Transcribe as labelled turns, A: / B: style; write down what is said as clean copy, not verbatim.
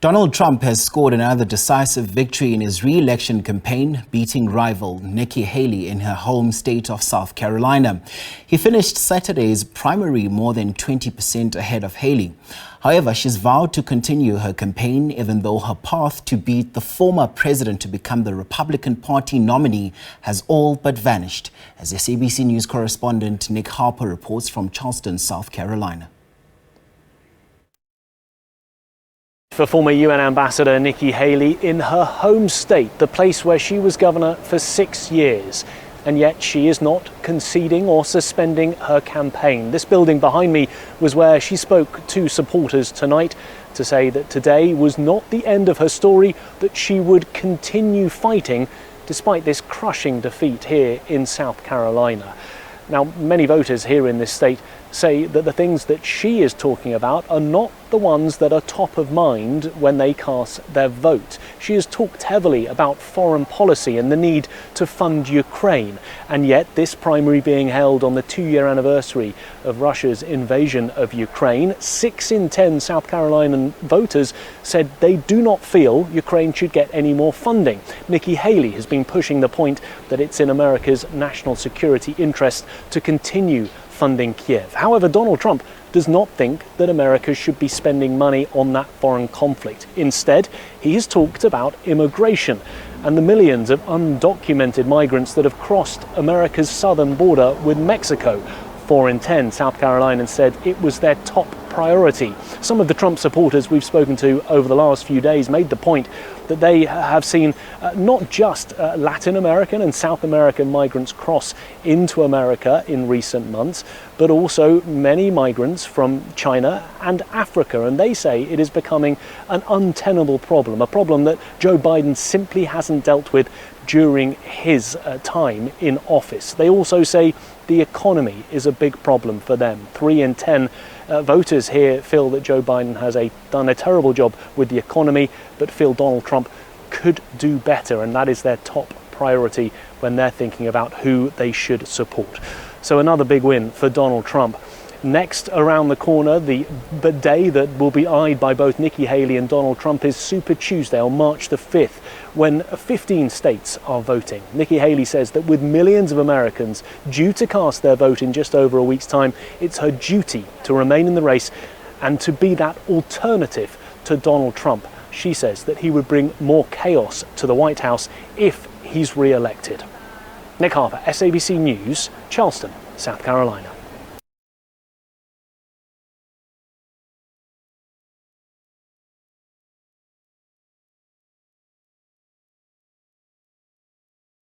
A: Donald Trump has scored another decisive victory in his re-election campaign, beating rival Nikki Haley in her home state of South Carolina. He finished Saturday's primary more than 20% ahead of Haley. However, she's vowed to continue her campaign even though her path to beat the former president to become the Republican Party nominee has all but vanished, as SABC News correspondent Nikki Halper reports from Charleston, South Carolina.
B: For former UN Ambassador Nikki Haley in her home state, the place where she was governor for 6 years. And yet she is not conceding or suspending her campaign. This building behind me was where she spoke to supporters tonight to say that today was not the end of her story, that she would continue fighting despite this crushing defeat here in South Carolina. Now, many voters here in this state say that the things that she is talking about are not the ones that are top of mind when they cast their vote. She has talked heavily about foreign policy and the need to fund Ukraine, and yet this primary being held on the 2-year anniversary of Russia's invasion of Ukraine, 6 in 10 South Carolinian voters said they do not feel Ukraine should get any more funding. Nikki Haley has been pushing the point that it's in America's national security interest to continue funding Kiev. However, Donald Trump does not think that America should be spending money on that foreign conflict. Instead, he has talked about immigration and the millions of undocumented migrants that have crossed America's southern border with Mexico. 4 in 10 South Carolinians said it was their top priority. Some of the Trump supporters we've spoken to over the last few days made the point that they have seen not just Latin American and South American migrants cross into America in recent months, but also many migrants from China and Africa. And they say it is becoming an untenable problem, a problem that Joe Biden simply hasn't dealt with during his time in office. They also say the economy is a big problem for them. 3 in 10 voters here feel that Joe Biden has done a terrible job with the economy, but feel Donald Trump could do better, and that is their top priority when they're thinking about who they should support. So another big win for Donald Trump. Next around the corner, the day that will be eyed by both Nikki Haley and Donald Trump is Super Tuesday on March the 5th, when 15 states are voting. Nikki Haley says that with millions of Americans due to cast their vote in just over a week's time, it's her duty to remain in the race and to be that alternative to Donald Trump. She says that he would bring more chaos to the White House if he's re-elected. Nick Harper, SABC News, Charleston, South Carolina.